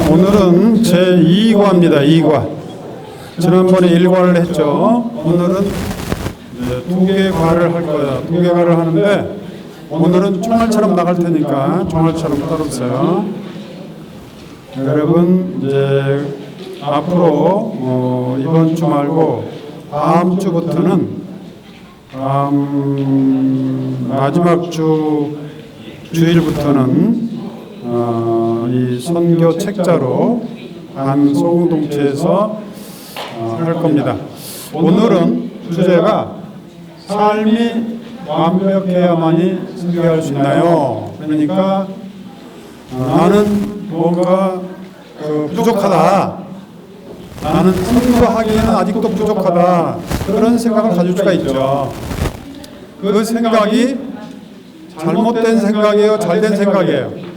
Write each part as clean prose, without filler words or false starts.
오늘은 제2과입니다. 2과. 지난번에 1과를 했죠. 오늘은 이제 2개 과를 할 거예요. 2개 과를 하는데 오늘은 총알처럼 나갈 테니까 총알처럼 따르세요. 여러분 이제 앞으로 이번 주 말고 다음 주부터는 마지막 주일부터는 이 선교 책자로 한 소공동체에서 할 겁니다. 오늘은 주제가 삶이 완벽해야만이 선교할 수 있나요? 그러니까 나는 뭔가 부족하다. 나는 선교하기에는 아직도 부족하다. 그런 생각을 가질 수가 있죠. 그 생각이 잘못된 생각이에요? 잘된 생각이에요?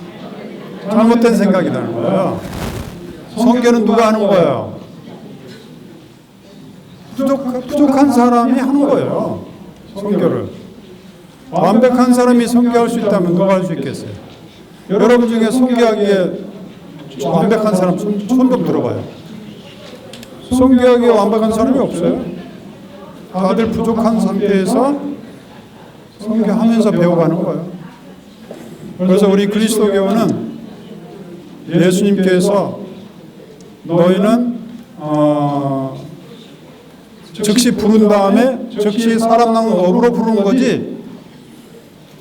잘못된 생각이라는 거예요. 선교는 누가 하는 거예요? 부족한 사람이 하는 거예요. 선교를. 완벽한 사람이 선교할 수 있다면 누가 할 수 있겠어요? 여러분 중에 선교하기에 완벽한 사람 손 좀 들어봐요. 선교하기에 완벽한 사람이 없어요. 다들 부족한 상태에서 선교하면서 배워가는 거예요. 그래서 우리 그리스도교는 예수님께서 너희는 즉시 부른 다음에 즉시 사람 낳는 업으로 부르는 거지,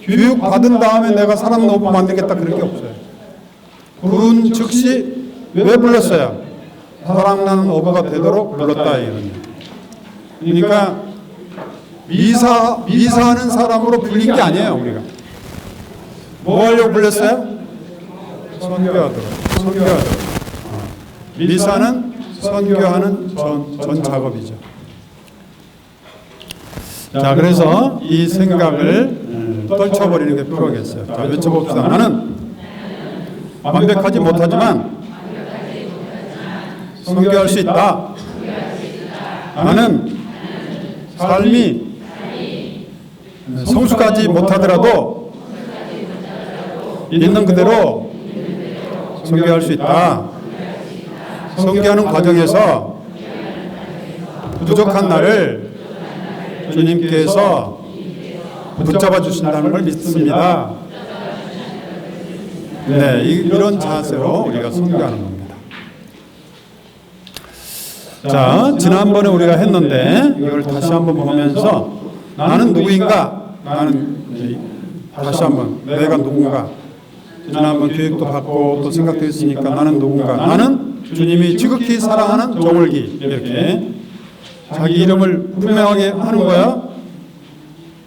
교육 받은 다음에 내가 사람 업 만들겠다 그런 게 없어요. 부른 즉시 왜 불렀어요? 사람 낳는 어부가 되도록 불렀다. 그러니까 미사하는 사람으로 불린 게 아니에요. 우리가 뭐 하려고 불렀어요? 선교하도록. 미사는 선교하는 전 작업이죠. 자, 그래서 이 생각을 떨쳐버리는 게 필요하겠어요. 자, 외쳐봅시다. 나는 완벽하지 못하지만 선교할 수 있다. 나는 삶이 성숙하지 못하더라도 있는 그대로 선교할 수 있다. 선교하는 과정에서 부족한 나를 주님께서 붙잡아 주신다는 걸 믿습니다. 네, 이런 자세로 우리가 선교하는 겁니다. 자, 지난번에 우리가 했는데 이걸 다시 한번 보면서 나는 누구인가? 나는 다시 한번 내가 누군가? 지난번 교육도 받고 또 생각도 했으니까 나는 누군가? 나는 주님이 지극히 사랑하는 종을기. 이렇게 자기 이름을 분명하게 하는 거야.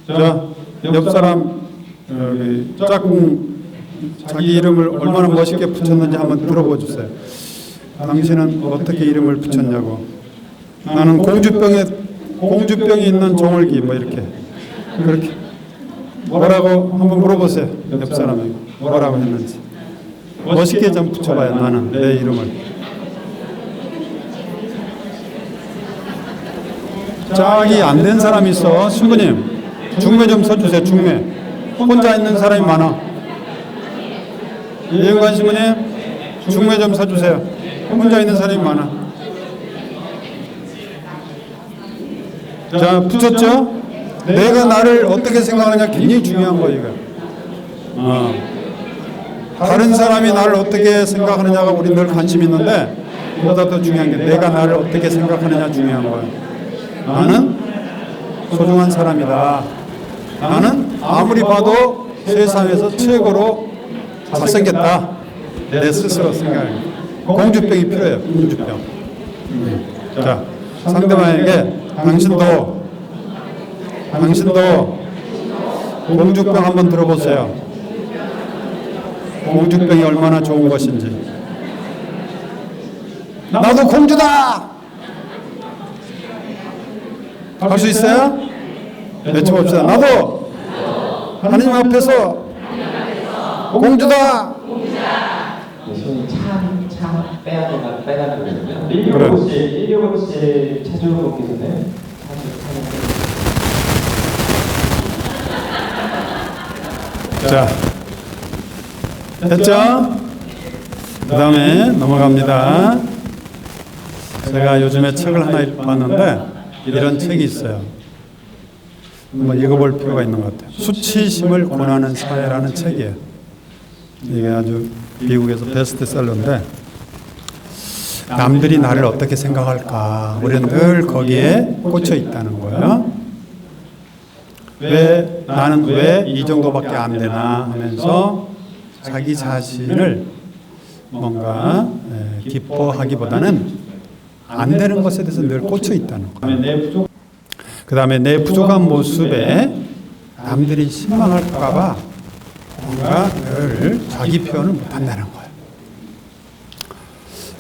자, 옆 사람 짝꿍 자기 이름을 얼마나 멋있게 붙였는지 한번 들어보 주세요. 당신은 어떻게 이름을 붙였냐고. 나는 공주병이 있는 종을기. 뭐 이렇게 그렇게 뭐라고 한번 물어보세요. 옆 사람에게 뭐라고 했는지 멋있게 좀 붙여봐요. 나는 내 이름을. 짝이 안 된 사람이 있어. 신부님 중매 좀 서주세요. 중매. 혼자 있는 사람이 많아. 이영관 신부님 중매 좀 서주세요. 혼자 있는 사람이 많아. 자, 붙였죠? 내가 나를 어떻게 생각하느냐 굉장히 중요한 거예요. 이거. 다른 사람이 나를 어떻게 생각하느냐가 우리 늘 관심 있는데 그보다 더 중요한 게 내가 나를 어떻게 생각하느냐 중요한 거예요. 나는 소중한 사람이다. 나는 아무리 봐도 세상에서 최고로 잘생겼다. 내 스스로 생각해요. 공주병이 필요해요. 공주병. 자, 상대방에게 당신도 공주병 한번 들어보세요. 공주병이 얼마나 좋은 것인지. 나도 공주다! 할 수 있어요? 외쳐봅시다. 나도 하나님 앞에서 공주다! 손 참 빼야 되거든요. 그래. 165씨 차주로 계시네. 자, 됐죠? 그 다음에 넘어갑니다. 제가 요즘에 책을 하나 읽어봤는데 이런 책이 있어요. 한번 읽어볼 필요가 있는 것 같아요. 수치심을 권하는 사회라는 책이에요. 이게 아주 미국에서 베스트셀러인데 남들이 나를 어떻게 생각할까 우리는 늘 거기에 꽂혀 있다는 거예요. 왜 나는 왜 이 정도밖에 안 되나 하면서 자기 자신을 뭔가 기뻐하기보다는 안 되는 것에 대해서 늘 꽂혀 있다는 거예요. 그 다음에 내 부족한 모습에 남들이 실망할까 봐 뭔가 늘 자기 표현을 못한다는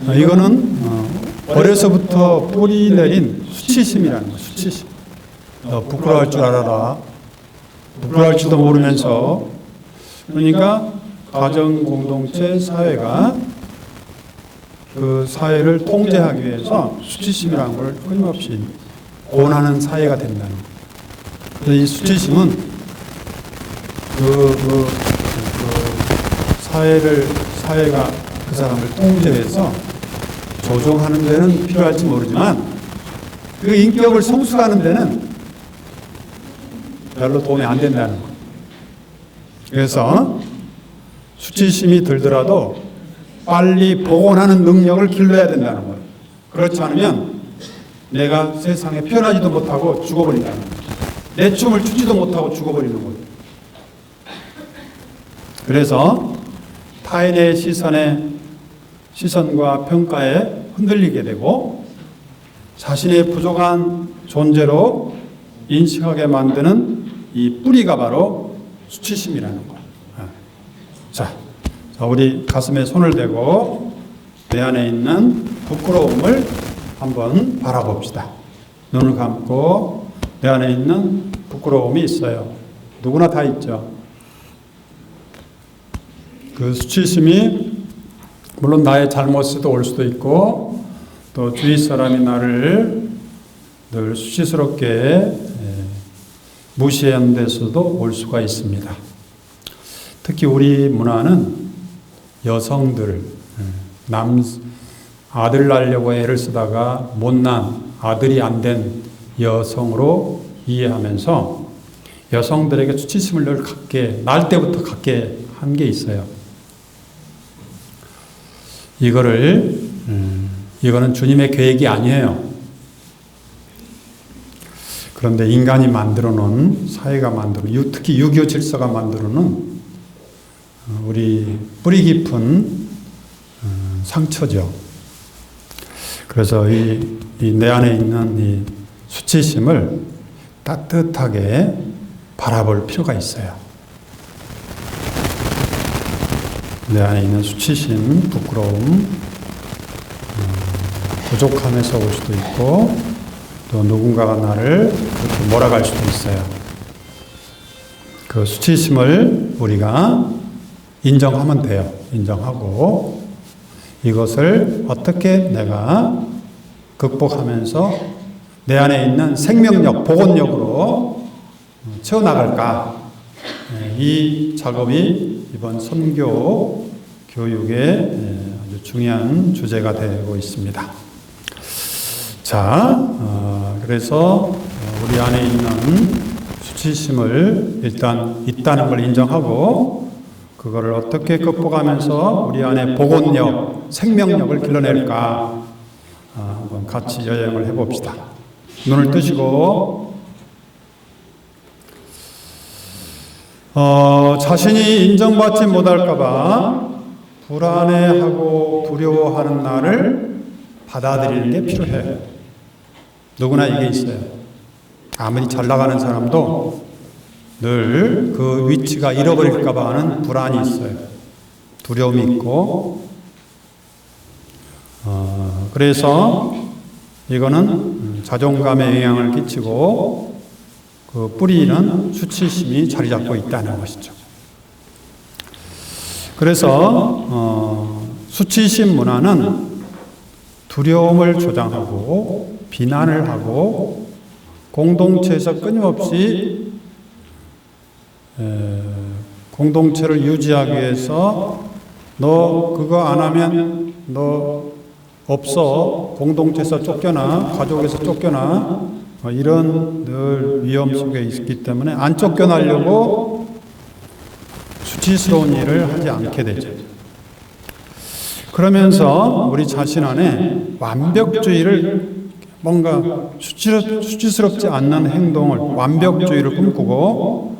거예요. 이거는 어려서부터 뿌리 내린 수치심이라는 거예요. 수치심. 부끄러워할 줄 알아라. 부끄러워할 줄도 모르면서 그러니까 가정 공동체 사회가 그 사회를 통제하기 위해서 수치심이라는 걸 끊임없이 권하는 사회가 된다는 거예요. 이 수치심은 사회가 그 사람을 통제해서 조종하는 데는 필요할지 모르지만 그 인격을 성숙하는 데는 별로 도움이 안 된다는 거예요. 그래서 수치심이 들더라도 빨리 복원하는 능력을 길러야 된다는 거예요. 그렇지 않으면 내가 세상에 표현하지도 못하고 죽어버린다는 거예요. 내 춤을 추지도 못하고 죽어버리는 거예요. 그래서 타인의 시선과 평가에 흔들리게 되고 자신의 부족한 존재로 인식하게 만드는 이 뿌리가 바로 수치심이라는 거예요. 자, 우리 가슴에 손을 대고 내 안에 있는 부끄러움을 한번 바라봅시다. 눈을 감고 내 안에 있는 부끄러움이 있어요. 누구나 다 있죠. 그 수치심이 물론 나의 잘못에도 올 수도 있고 또 주위 사람이 나를 늘 수치스럽게 무시하는 데서도 올 수가 있습니다. 특히 우리 문화는 여성들, 아들 낳으려고 애를 쓰다가 못난 아들이 안 된 여성으로 이해하면서 여성들에게 수치심을 늘 갖게, 날 때부터 갖게 한 게 있어요. 이거는 주님의 계획이 아니에요. 그런데 인간이 만들어 놓은, 사회가 만들어 놓은, 특히 유교 질서가 만들어 놓은 우리 뿌리 깊은 상처죠. 그래서 내 안에 있는 이 수치심을 따뜻하게 바라볼 필요가 있어요. 내 안에 있는 수치심, 부끄러움, 부족함에서 올 수도 있고 또 누군가가 나를 그렇게 몰아갈 수도 있어요. 그 수치심을 우리가 인정하면 돼요. 인정하고 이것을 어떻게 내가 극복하면서 내 안에 있는 생명력, 복원력으로 채워나갈까. 이 작업이 이번 선교 교육의 아주 중요한 주제가 되고 있습니다. 자, 그래서 우리 안에 있는 수치심을 일단 있다는 걸 인정하고 그거를 어떻게 극복하면서 우리 안에 복원력, 생명력을 길러낼까 한번 같이 여행을 해봅시다. 눈을 뜨시고 자신이 인정받지 못할까 봐 불안해하고 두려워하는 나를 받아들이는 게 필요해요. 누구나 이게 있어요. 아무리 잘 나가는 사람도 늘 그 위치가 잃어버릴까 봐 하는 불안이 있어요. 두려움이 있고 그래서 이거는 자존감에 영향을 끼치고 그 뿌리는 수치심이 자리 잡고 있다는 것이죠. 그래서 수치심 문화는 두려움을 조장하고 비난을 하고 공동체에서 끊임없이 공동체를 유지하기 위해서 너 그거 안 하면 너 없어. 공동체에서 쫓겨나. 가족에서 쫓겨나. 이런 늘 위험 속에 있기 때문에 안 쫓겨나려고 수치스러운 일을 하지 않게 되죠. 그러면서 우리 자신 안에 완벽주의를 뭔가 수치스럽지 않는 행동을 완벽주의를 꿈꾸고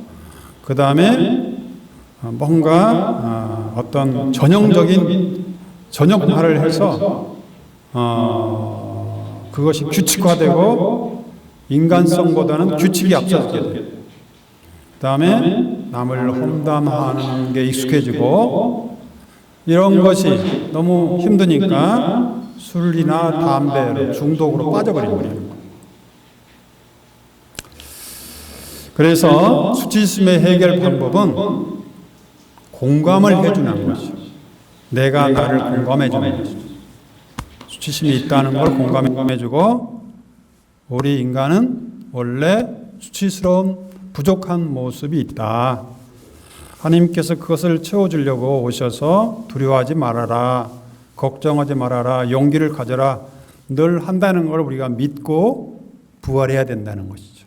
그 다음에 뭔가 어떤 전형화를 해서 그것이 규칙화되고 인간성보다는 규칙이 앞서게 돼요. 그 다음에 남을 험담하는 게 익숙해지고 이런 것이 너무 힘드니까 술이나 담배 중독으로 빠져버리는 거예요. 그래서 수치심의 해결 방법은 공감을 해주는 것이죠. 내가 나를 공감해주는 것이죠. 수치심이 있다는 걸 공감해주고 우리 인간은 원래 수치스러운 부족한 모습이 있다. 하나님께서 그것을 채워주려고 오셔서 두려워하지 말아라. 걱정하지 말아라. 용기를 가져라. 늘 한다는 걸 우리가 믿고 부활해야 된다는 것이죠.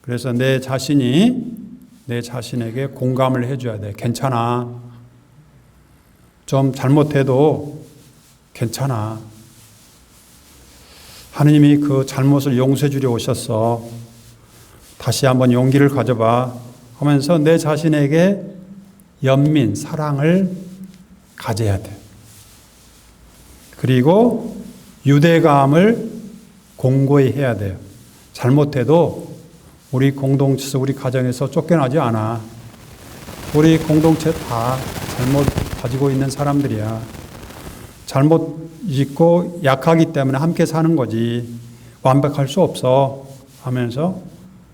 그래서 내 자신이 내 자신에게 공감을 해줘야 돼. 괜찮아. 좀 잘못해도 괜찮아. 하나님이 그 잘못을 용서해 주려 오셨어. 다시 한번 용기를 가져봐. 하면서 내 자신에게 연민, 사랑을 가져야 돼. 그리고 유대감을 공고히 해야 돼요. 잘못해도 우리 공동체에서 우리 가정에서 쫓겨나지 않아. 우리 공동체 다 잘못 가지고 있는 사람들이야. 잘못 있고 약하기 때문에 함께 사는 거지. 완벽할 수 없어 하면서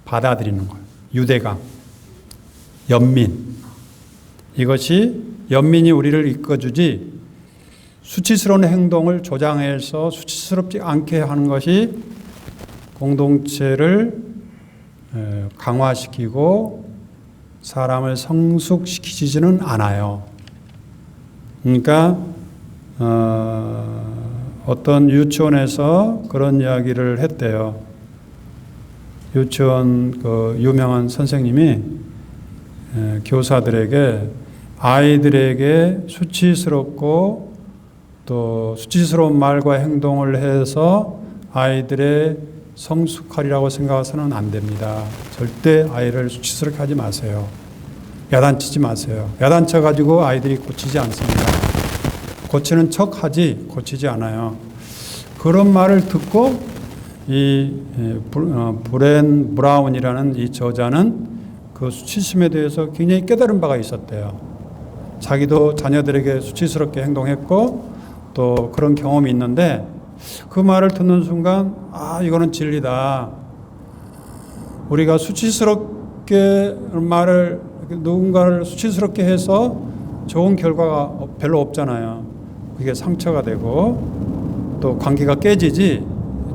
받아들이는 거예요. 유대감, 연민. 이것이 연민이 우리를 이끌어주지 수치스러운 행동을 조장해서 수치스럽지 않게 하는 것이 공동체를 강화시키고 사람을 성숙시키지는 않아요. 그러니까 어떤 유치원에서 그런 이야기를 했대요. 유치원 그 유명한 선생님이 교사들에게 아이들에게 수치스럽고 또 수치스러운 말과 행동을 해서 아이들의 성숙하리라고 생각해서는 안 됩니다. 절대 아이를 수치스럽게 하지 마세요. 야단치지 마세요. 야단쳐 가지고 아이들이 고치지 않습니다. 고치는 척하지 고치지 않아요. 그런 말을 듣고 이 브렌 브라운이라는 이 저자는 그 수치심에 대해서 굉장히 깨달은 바가 있었대요. 자기도 자녀들에게 수치스럽게 행동했고 또 그런 경험이 있는데 그 말을 듣는 순간 이거는 진리다. 우리가 수치스럽게 누군가를 수치스럽게 해서 좋은 결과가 별로 없잖아요. 그게 상처가 되고 또 관계가 깨지지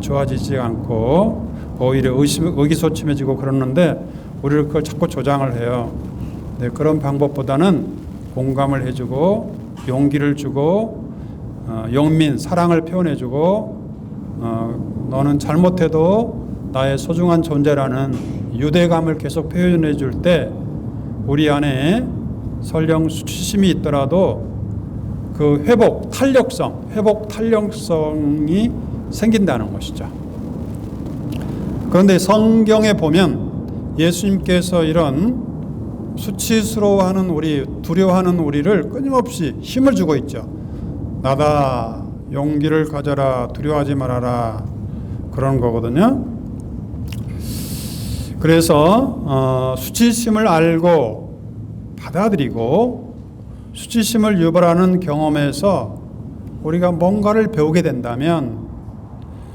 좋아지지 않고 오히려 의기소침해지고 그러는데 우리를 그걸 자꾸 조장을 해요. 네, 그런 방법보다는 공감을 해주고 용기를 주고 영민, 사랑을 표현해주고 너는 잘못해도 나의 소중한 존재라는 유대감을 계속 표현해줄 때 우리 안에 설령 수치심이 있더라도 그 회복 탄력성이 생긴다는 것이죠. 그런데 성경에 보면 예수님께서 이런 수치스러워하는 두려워하는 우리를 끊임없이 힘을 주고 있죠. 나다, 용기를 가져라, 두려워하지 말아라, 그런 거거든요. 그래서 수치심을 알고 받아들이고 수치심을 유발하는 경험에서 우리가 뭔가를 배우게 된다면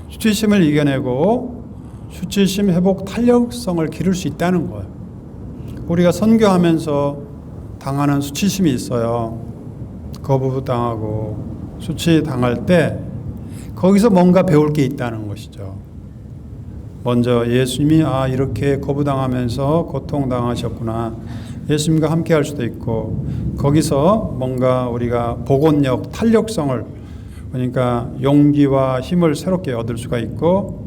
수치심을 이겨내고 수치심 회복 탄력성을 기를 수 있다는 거예요. 우리가 선교하면서 당하는 수치심이 있어요. 거부당하고 수치당할 때 거기서 뭔가 배울 게 있다는 것이죠. 먼저 예수님이 이렇게 거부당하면서 고통당하셨구나. 예수님과 함께 할 수도 있고, 거기서 뭔가 우리가 복원력, 탄력성을, 그러니까 용기와 힘을 새롭게 얻을 수가 있고,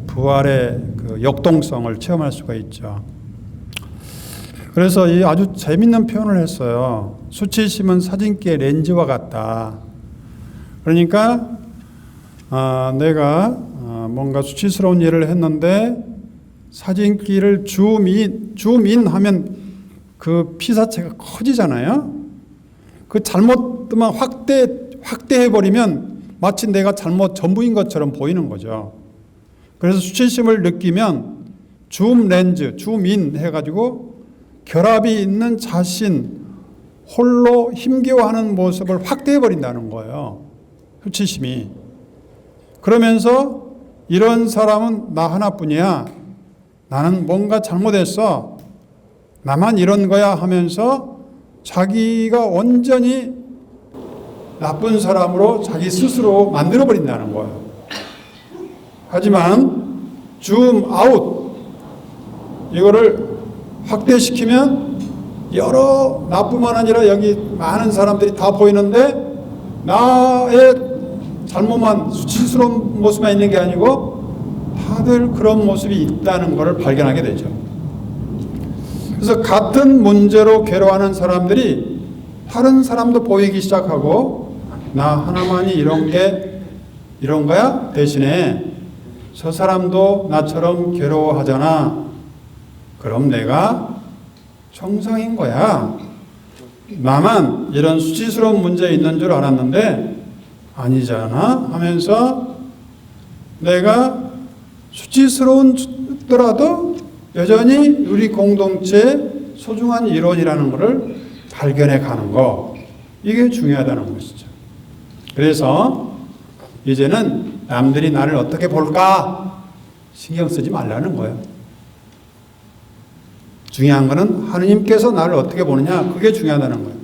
부활의 그 역동성을 체험할 수가 있죠. 그래서 이 아주 재밌는 표현을 했어요. 수치심은 사진기의 렌즈와 같다. 그러니까 내가 뭔가 수치스러운 일을 했는데 사진기를 줌인 하면 그 피사체가 커지잖아요. 그 잘못만 확대해버리면 마치 내가 잘못 전부인 것처럼 보이는 거죠. 그래서 수치심을 느끼면 줌 렌즈, 줌인 해가지고 결합이 있는 자신, 홀로 힘겨워하는 모습을 확대해버린다는 거예요. 수치심이. 그러면서 이런 사람은 나 하나뿐이야. 나는 뭔가 잘못했어. 나만 이런 거야 하면서 자기가 온전히 나쁜 사람으로 자기 스스로 만들어버린다는 거예요. 하지만 줌 아웃, 이거를 확대시키면 여러, 나뿐만 아니라 여기 많은 사람들이 다 보이는데 나의 잘못만, 수치스러운 모습만 있는 게 아니고 다들 그런 모습이 있다는 것을 발견하게 되죠. 그래서 같은 문제로 괴로워하는 사람들이 다른 사람도 보이기 시작하고, 나 하나만이 이런 거야? 대신에 저 사람도 나처럼 괴로워하잖아. 그럼 내가 정상인 거야. 나만 이런 수치스러운 문제 있는 줄 알았는데 아니잖아 하면서 내가 수치스러운더라도 여전히 우리 공동체의 소중한 일원이라는 것을 발견해 가는 거, 이게 중요하다는 것이죠. 그래서 이제는 남들이 나를 어떻게 볼까 신경 쓰지 말라는 거예요. 중요한 것은 하느님께서 나를 어떻게 보느냐, 그게 중요하다는 거예요.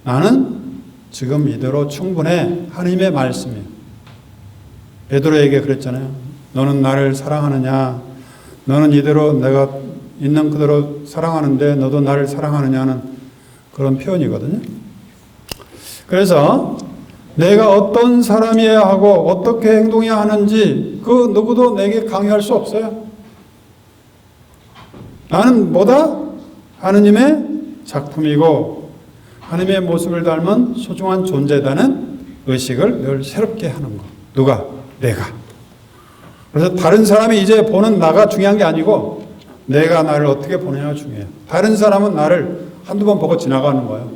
나는 지금 이대로 충분해. 하느님의 말씀이에요. 베드로에게 그랬잖아요. 너는 나를 사랑하느냐, 너는 이대로 내가 있는 그대로 사랑하는데 너도 나를 사랑하느냐는 그런 표현이거든요. 그래서 내가 어떤 사람이어야 하고 어떻게 행동해야 하는지 그 누구도 내게 강요할 수 없어요. 나는 뭐다? 하느님의 작품이고 하느님의 모습을 닮은 소중한 존재다는 의식을 늘 새롭게 하는 것. 누가? 내가. 그래서 다른 사람이 이제 보는 나가 중요한 게 아니고 내가 나를 어떻게 보느냐가 중요해요. 다른 사람은 나를 한두 번 보고 지나가는 거예요.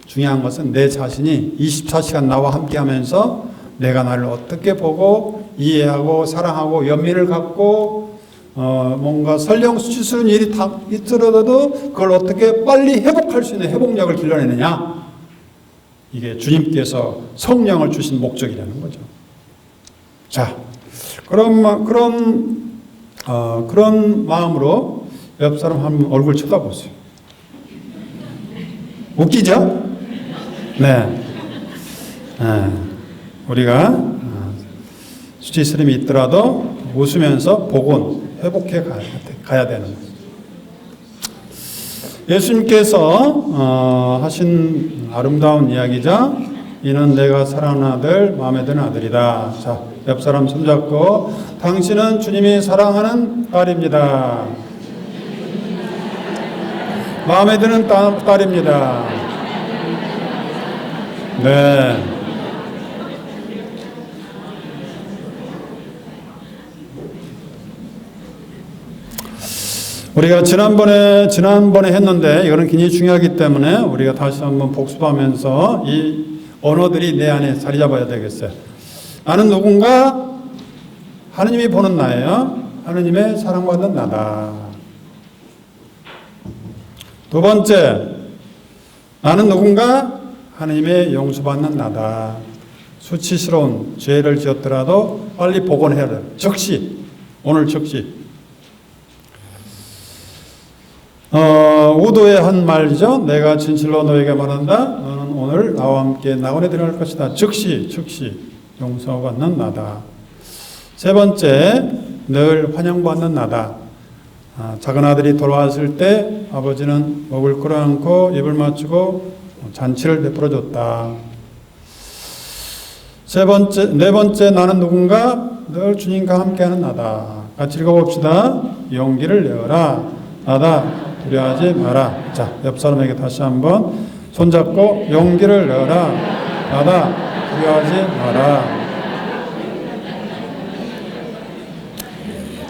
중요한 것은 내 자신이 24시간 나와 함께 하면서 내가 나를 어떻게 보고 이해하고 사랑하고 연민을 갖고 뭔가 설령 수치스러운 일이 다 있더라도 그걸 어떻게 빨리 회복할 수 있는 회복력을 길러내느냐. 이게 주님께서 성령을 주신 목적이라는 거죠. 자, 그런 마음으로 옆 사람 한 얼굴 쳐다보세요. 웃기죠? 네. 우리가 수치스러움이 있더라도 웃으면서 복원, 회복해 가야 되는 거죠. 예수님께서 하신 아름다운 이야기자, 이는 내가 사랑하는 아들, 마음에 드는 아들이다. 자, 옆 사람 손잡고, 당신은 주님이 사랑하는 딸입니다. 마음에 드는 딸입니다. 네. 우리가 지난번에 했는데 이거는 굉장히 중요하기 때문에 우리가 다시 한번 복습하면서 이 언어들이 내 안에 자리 잡아야 되겠어요. 나는 누군가? 하느님이 보는 나예요. 하느님의 사랑받는 나다. 두 번째, 나는 누군가? 하느님의 용서받는 나다. 수치스러운 죄를 지었더라도 빨리 복원해야 돼. 즉시, 오늘 즉시. 우도의 한 말이죠. 내가 진실로 너에게 말한다. 너는 오늘 나와 함께 낙원에 들어갈 것이다. 즉시 용서받는 나다. 세 번째, 늘 환영받는 나다. 작은 아들이 돌아왔을 때 아버지는 먹을 걸 안고 입을 맞추고 잔치를 베풀어 줬다. 네 번째 나는 누군가? 늘 주님과 함께하는 나다. 같이 읽어봅시다. 용기를 내어라. 나다. 두려워하지 마라. 자, 옆 사람에게 다시 한번 손잡고 용기를 내어라. 나다. 두려워하지 마라.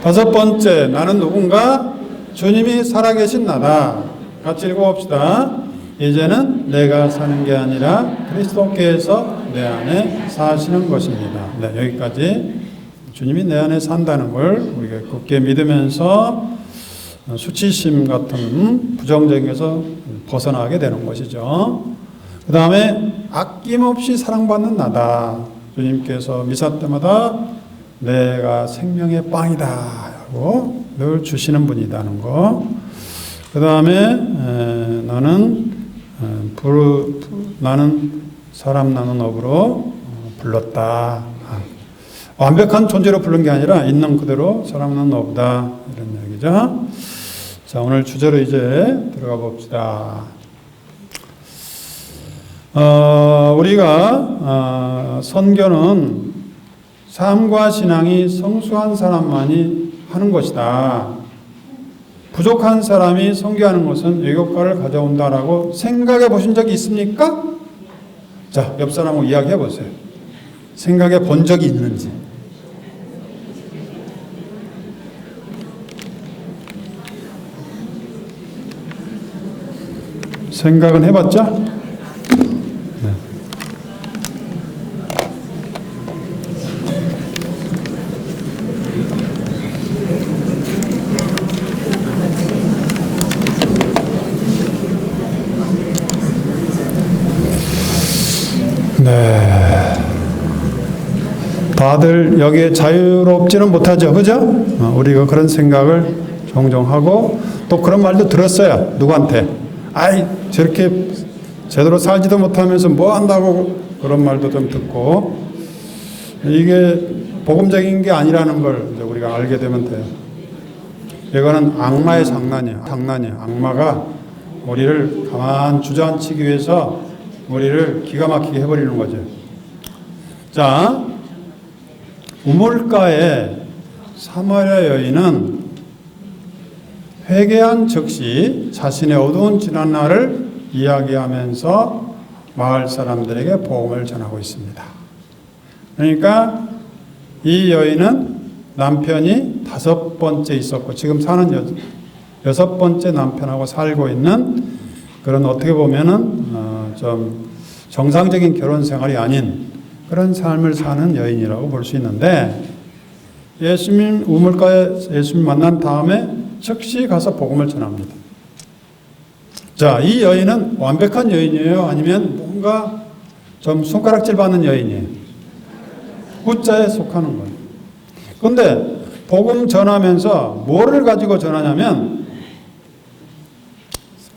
다섯 번째, 나는 누군가? 주님이 살아계신 나다. 같이 읽어봅시다. 이제는 내가 사는 게 아니라 그리스도께서 내 안에 사시는 것입니다. 네, 여기까지 주님이 내 안에 산다는 걸 우리가 굳게 믿으면서 수치심 같은 부정적인 것에서 벗어나게 되는 것이죠. 그 다음에 아낌없이 사랑받는 나다. 주님께서 미사 때마다 내가 생명의 빵이다 하고 늘 주시는 분이라는 거. 그 다음에 나는 사람 나눈 업으로 불렀다. 완벽한 존재로 부른 게 아니라 있는 그대로 사람 나눈 업이다. 이런 얘기죠. 자, 오늘 주제로 이제 들어가 봅시다. 우리가 선교는 삶과 신앙이 성숙한 사람만이 하는 것이다. 부족한 사람이 선교하는 것은 외교과를 가져온다라고 생각해 보신 적이 있습니까? 자, 옆 사람하고 이야기해 보세요. 생각해 본 적이 있는지. 생각은 해봤죠? 네. 네. 다들 여기에 자유롭지는 못하죠. 그죠? 우리가 그런 생각을 종종 하고 또 그런 말도 들었어요. 누구한테? 아이, 저렇게 제대로 살지도 못하면서 뭐 한다고 그런 말도 좀 듣고 이게 복음적인 게 아니라는 걸 이제 우리가 알게 되면 돼요. 이거는 악마의 장난이에요. 악마가 우리를 가만 주저앉히기 위해서 우리를 기가 막히게 해버리는 거죠. 자, 우물가에 사마리아 여인은 회개한 즉시 자신의 어두운 지난날을 이야기하면서 마을 사람들에게 복음을 전하고 있습니다. 그러니까 이 여인은 남편이 5번째 있었고 지금 사는 6번째 남편하고 살고 있는 그런 어떻게 보면은 좀 정상적인 결혼 생활이 아닌 그런 삶을 사는 여인이라고 볼 수 있는데 예수님 우물가에 예수님 만난 다음에 즉시 가서 복음을 전합니다. 자, 이 여인은 완벽한 여인이에요? 아니면 뭔가 좀 손가락질 받는 여인이에요? 후자에 속하는 거예요. 그런데 복음 전하면서 뭐를 가지고 전하냐면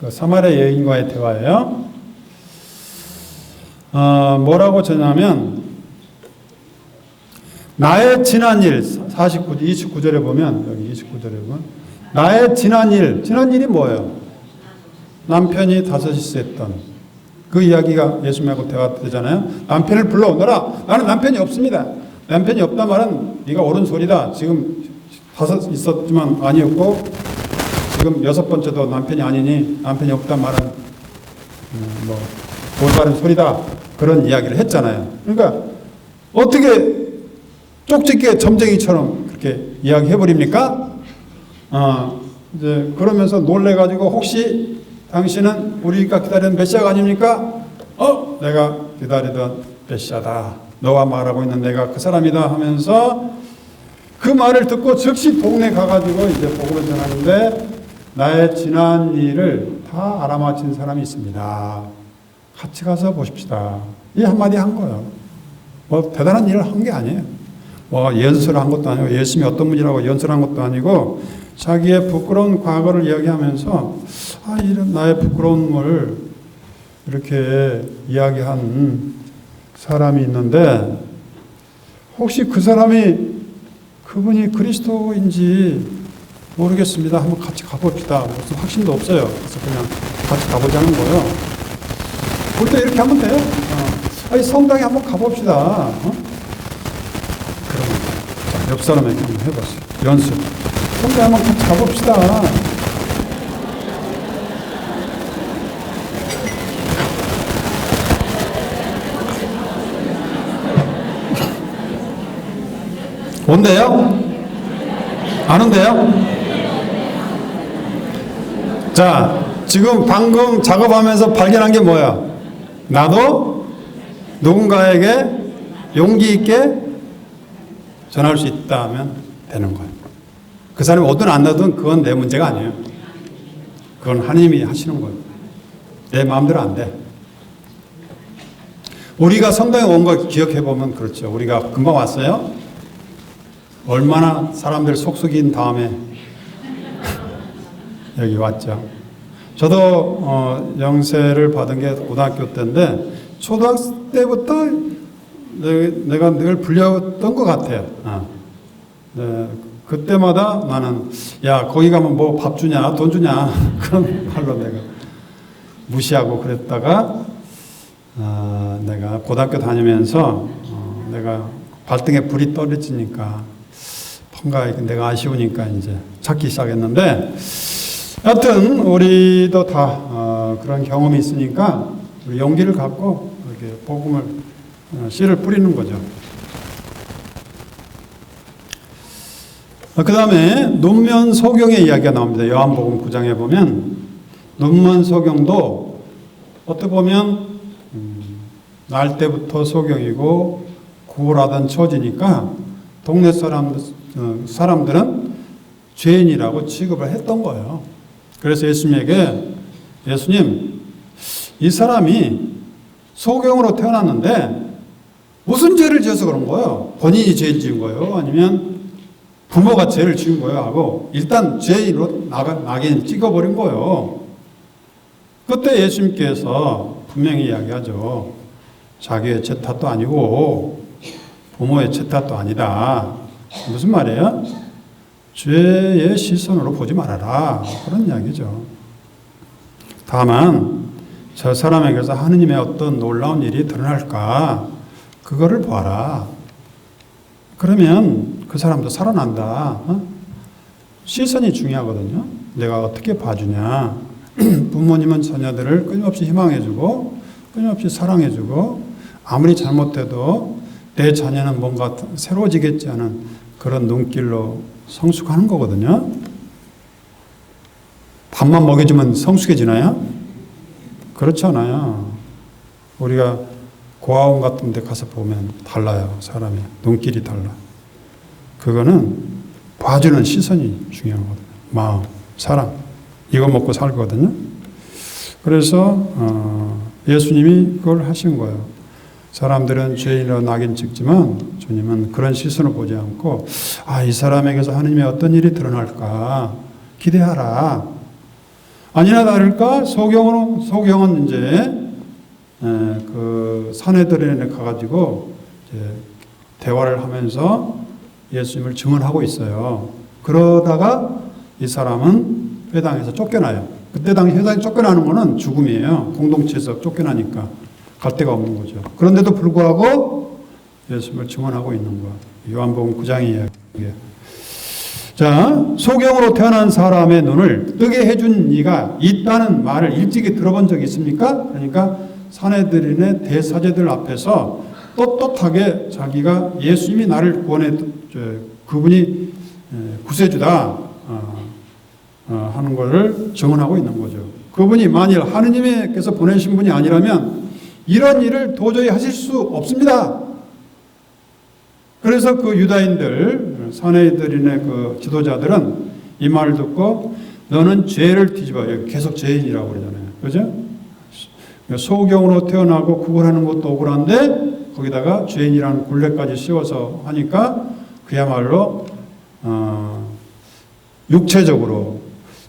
그 사마리아 여인과의 대화예요. 뭐라고 전하면 나의 지난 일 29절에 보면 여기 29절에 보면 나의 지난 일이 뭐예요? 남편이 5이 했던 그 이야기가 예수님하고 대화되잖아요. 남편을 불러오너라. 나는 남편이 없습니다. 남편이 없단 말은 네가 옳은 소리다. 지금 5 있었지만 아니었고 지금 6번째도 남편이 아니니 남편이 없단 말은 뭐 올바른 소리다. 그런 이야기를 했잖아요. 그러니까 어떻게 쪽집게 점쟁이처럼 그렇게 이야기해버립니까? 이제 그러면서 놀래가지고 혹시 당신은 우리가 기다리는 메시아가 아닙니까? 내가 기다리던 메시아다. 너와 말하고 있는 내가 그 사람이다 하면서 그 말을 듣고 즉시 동네 가가지고 이제 복음을 전하는데 나의 지난 일을 다 알아맞힌 사람이 있습니다. 같이 가서 보십시다. 이 한마디 한 거예요. 뭐 대단한 일을 한 게 아니에요. 뭐 연설을 한 것도 아니고 예수님이 어떤 분이라고 연설한 것도 아니고 자기의 부끄러운 과거를 이야기하면서 이런 나의 부끄러움을 이렇게 이야기한 사람이 있는데 혹시 그 사람이 그분이 그리스도인지 모르겠습니다. 한번 같이 가봅시다. 무슨 확신도 없어요. 그래서 그냥 같이 가보자는 거예요. 볼 때 이렇게 하면 돼요. 아니, 성당에 한번 가봅시다. 그러면 자, 옆 사람에게 한번 해보세요. 연습. 성당에 한번 같이 가봅시다. 온대요? 안 온대요? 자, 지금 방금 작업하면서 발견한 게 뭐야? 나도 누군가에게 용기 있게 전할 수 있다면 되는 거예요. 그 사람이 오든 안 오든 그건 내 문제가 아니에요. 그건 하나님이 하시는 거예요. 내 마음대로 안 돼. 우리가 성당에 온 거 기억해 보면 그렇죠. 우리가 금방 왔어요. 얼마나 사람들 속속인 다음에 여기 왔죠. 저도 영세를 받은 게 고등학교 때인데 초등학생 때부터 내가 늘 불렸던 것 같아요. 네, 그때마다 나는 야 거기 가면 뭐 밥 주냐 돈 주냐 그런 말로 내가 무시하고 그랬다가 내가 고등학교 다니면서 내가 발등에 불이 떨어지니까 뭔가 내가 아쉬우니까 이제 찾기 시작했는데 여튼 우리도 다 그런 경험이 있으니까 우리 용기를 갖고 이렇게 복음을 씨를 뿌리는 거죠. 그 다음에 눈면 소경의 이야기가 나옵니다. 요한복음 9장에 보면 눈면 소경도 어떻게 보면 날 때부터 소경이고 구걸하던 처지니까 동네 사람들은 죄인이라고 취급을 했던 거예요. 그래서 예수님에게 예수님 이 사람이 소경으로 태어났는데 무슨 죄를 지어서 그런 거예요? 본인이 죄를 지은 거예요? 아니면 부모가 죄를 지은 거예요? 하고 일단 죄인으로 낙인 찍어버린 거예요. 그때 예수님께서 분명히 이야기하죠. 자기의 죄 탓도 아니고 부모의 죄 탓도 아니다. 무슨 말이에요? 죄의 시선으로 보지 말아라. 그런 이야기죠. 다만 저 사람에게서 하느님의 어떤 놀라운 일이 드러날까? 그거를 봐라. 그러면 그 사람도 살아난다. 시선이 중요하거든요. 내가 어떻게 봐주냐. 부모님은 자녀들을 끊임없이 희망해주고 끊임없이 사랑해주고 아무리 잘못해도 내 자녀는 뭔가 새로워지겠지 하는 그런 눈길로 성숙하는 거거든요. 밥만 먹여주면 성숙해지나요? 그렇지 않아요. 우리가 고아원 같은 데 가서 보면 달라요. 사람이. 눈길이 달라. 그거는 봐주는 시선이 중요하거든요. 마음, 사랑. 이거 먹고 살거든요. 그래서 예수님이 그걸 하신 거예요. 사람들은 죄인으로 낙인 찍지만 주님은 그런 시선을 보지 않고 이 사람에게서 하느님의 어떤 일이 드러날까 기대하라. 아니나 다를까 소경은 이제 그 사내들에 가가지고 이제 대화를 하면서 예수님을 증언하고 있어요. 그러다가 이 사람은 회당에서 쫓겨나요. 그때 당시 회당에 쫓겨나는 거는 죽음이에요. 공동체에서 쫓겨나니까 갈 데가 없는 거죠. 그런데도 불구하고 예수님을 증언하고 있는 거예요. 요한복음 9장의 이야기예요. 자, 소경으로 태어난 사람의 눈을 뜨게 해준 이가 있다는 말을 일찍이 들어본 적이 있습니까? 그러니까 사내들인의 대사제들 앞에서 떳떳하게 자기가 예수님이 나를 구원해 그분이 구세주다 하는 것을 증언하고 있는 거죠. 그분이 만일 하느님께서 보내신 분이 아니라면 이런 일을 도저히 하실 수 없습니다. 그래서 그 유다인들, 사내들인의 그 지도자들은 이 말을 듣고 너는 죄를 뒤집어. 계속 죄인이라고 그러잖아요. 그죠? 소경으로 태어나고 구걸하는 것도 억울한데 거기다가 죄인이라는 굴레까지 씌워서 하니까 그야말로 육체적으로,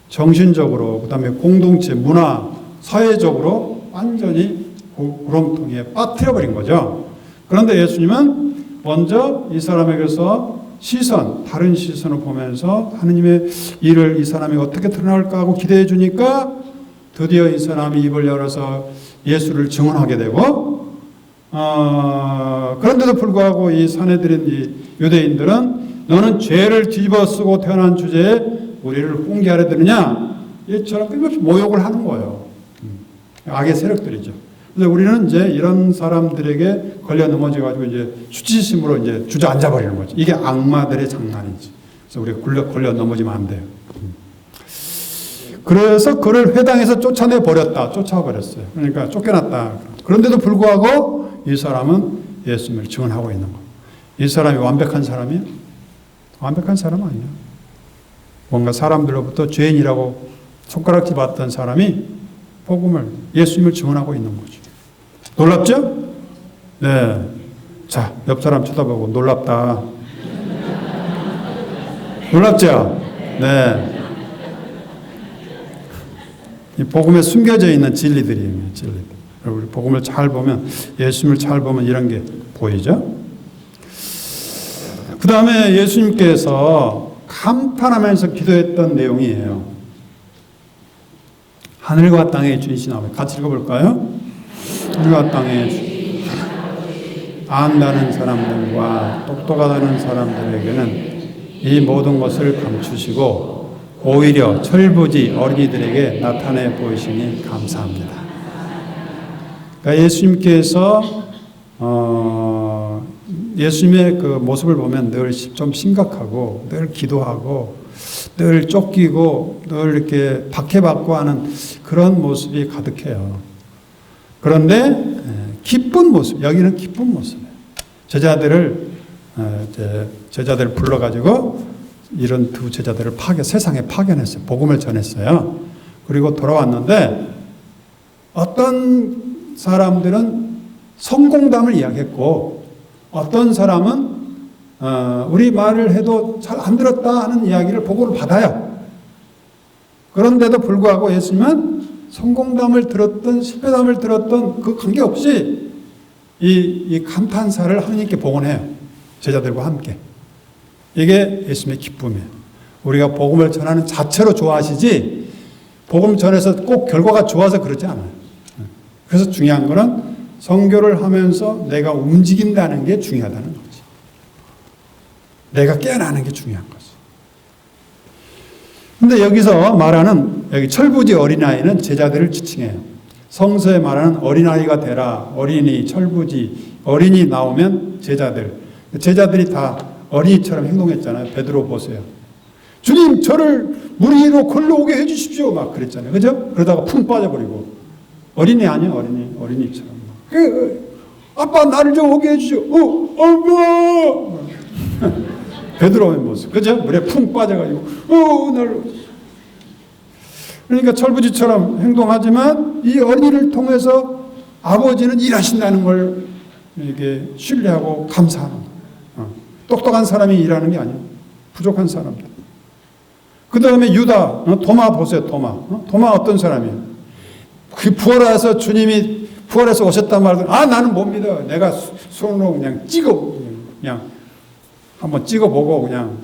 정신적으로, 그 다음에 공동체, 문화, 사회적으로 완전히 구렁텅이에 빠뜨려버린 거죠. 그런데 예수님은 먼저 이 사람에게서 시선, 다른 시선을 보면서 하느님의 일을 이 사람이 어떻게 드러날까 하고 기대해 주니까 드디어 이 사람이 입을 열어서 예수를 증언하게 되고, 그런데도 불구하고 이 사내들인 이 유대인들은 너는 죄를 뒤집어 쓰고 태어난 주제에 우리를 훈계하려 드느냐? 이처럼 끊임없이 모욕을 하는 거예요. 악의 세력들이죠. 그래서 우리는 이제 이런 사람들에게 걸려 넘어져가지고 이제 수치심으로 이제 주저앉아 버리는 거죠. 이게 악마들의 장난이지. 그래서 우리가 걸려 넘어지면 안 돼요. 그래서 그를 회당에서 쫓아내 버렸다. 쫓아버렸어요. 그러니까 쫓겨났다. 그런데도 불구하고 이 사람은 예수님을 증언하고 있는 거예요. 이 사람이 완벽한 사람이야? 완벽한 사람 아니야. 뭔가 사람들로부터 죄인이라고 손가락질 받던 사람이 복음을, 예수님을 증언하고 있는 거죠. 놀랍죠? 네. 자, 옆 사람 쳐다보고 놀랍다. 놀랍죠? 네. 이 복음에 숨겨져 있는 진리들이에요. 진리들. 우리 복음을 잘 보면, 예수님을 잘 보면 이런 게 보이죠? 그 다음에 예수님께서 감탄하면서 기도했던 내용이에요. 하늘과 땅의 주이신 아버지. 같이 읽어볼까요? 하늘과 땅의 주이신 안다는 사람들과 똑똑하다는 사람들에게는 이 모든 것을 감추시고 오히려 철부지 어린이들에게 나타내 보이시니 감사합니다. 그러니까 예수님께서 예수님의 그 모습을 보면 늘 좀 심각하고 늘 기도하고 늘 쫓기고 늘 이렇게 박해받고 하는 그런 모습이 가득해요. 그런데 기쁜 모습, 여기는 기쁜 모습이에요. 제자들을 불러가지고 이런 두 제자들을 세상에 파견했어요. 복음을 전했어요. 그리고 돌아왔는데 어떤 사람들은 성공담을 이야기했고 어떤 사람은 우리 말을 해도 잘 안 들었다 하는 이야기를 보고를 받아요. 그런데도 불구하고 예수님은 성공담을 들었던 실패담을 들었던 그 관계없이 이 감탄사를 하나님께 복원해요. 제자들과 함께. 이게 예수님의 기쁨이에요. 우리가 복음을 전하는 자체로 좋아하시지 복음 전해서 꼭 결과가 좋아서 그러지 않아요. 그래서 중요한 거는 선교를 하면서 내가 움직인다는 게 중요하다는 거지. 내가 깨어나는 게 중요한 거지. 근데 여기서 말하는 여기 철부지 어린아이는 제자들을 지칭해요. 성서에 말하는 어린아이가 되라. 어린이, 철부지, 어린이 나오면 제자들이 다 어린이처럼 행동했잖아요. 베드로 보세요. 주님, 저를 물 위로 걸러오게 해주십시오. 막 그랬잖아요. 그죠? 그러다가 푹 빠져버리고. 어린이 아니에요, 어린이처럼. 아빠, 나를 좀 오게 해주십시오. 아빠! 베드로의 모습. 그죠? 물에 푹 빠져가지고, 나를. 그러니까 철부지처럼 행동하지만 이 어린이를 통해서 아버지는 일하신다는 걸 이게 신뢰하고 감사하는 거예요. 똑똑한 사람이 일하는 게 아니에요. 부족한 사람들. 그 다음에 유다, 도마 보세요, 도마 어떤 사람이에요? 그 부활해서 주님이 부활해서 오셨단 말을 나는 못 믿어. 내가 손으로 그냥 그냥 한번 찍어보고 그냥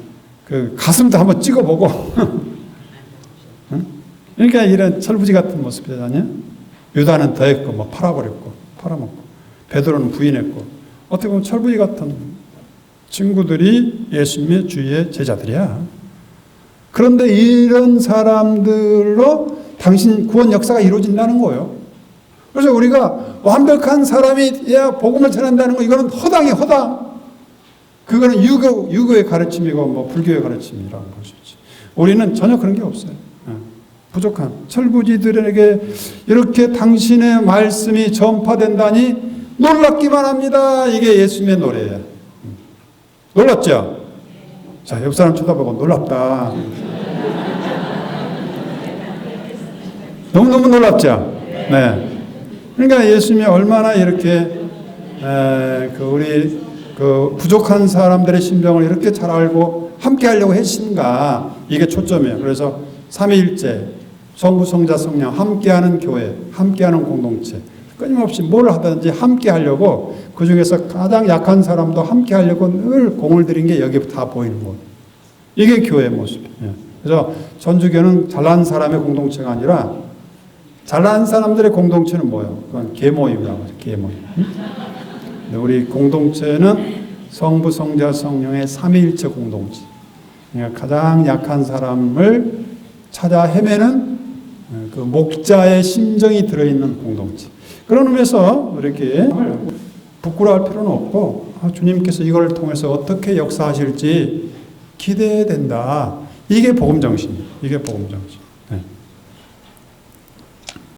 그 가슴도 한번 찍어보고 그러니까 이런 철부지 같은 모습이잖아요. 유다는 더했고 뭐 팔아먹고 베드로는 부인했고 어떻게 보면 철부지 같은 친구들이 예수님의 주위의 제자들이야. 그런데 이런 사람들로 당신 구원 역사가 이루어진다는 거예요. 그래서 우리가 완벽한 사람이야 복음을 전한다는 거 이거는 허당. 그거는 유교의 가르침이고 뭐 불교의 가르침이라고 볼 수 있지. 우리는 전혀 그런 게 없어요. 부족한 철부지들에게 이렇게 당신의 말씀이 전파된다니 놀랍기만 합니다. 이게 예수님의 노래예요. 놀랍죠? 자, 옆 사람 쳐다보고 놀랍다. 너무너무 놀랍죠? 네. 그러니까 예수님이 얼마나 이렇게 우리 부족한 사람들의 심정을 이렇게 잘 알고 함께 하려고 하신가 이게 초점이에요. 그래서 삼위일체, 성부, 성자, 성령 함께하는 교회, 함께하는 공동체 끊임없이 뭘 하든지 함께 하려고 그 중에서 가장 약한 사람도 함께 하려고 늘 공을 들인 게 여기 다 보이는 거예요. 이게 교회의 모습이에요. 그래서 천주교는 잘난 사람의 공동체가 아니라 잘난 사람들의 공동체는 뭐예요? 그건 계모임이라고 하죠. 계모임. 우리 공동체는 성부, 성자, 성령의 삼위일체 공동체. 그러니까 가장 약한 사람을 찾아 헤매는 그 목자의 심정이 들어있는 공동체. 그런 의미에서 이렇게 부끄러워할 필요는 없고 주님께서 이걸 통해서 어떻게 역사하실지 기대된다. 이게 복음 정신이에요. 이게 복음 정신.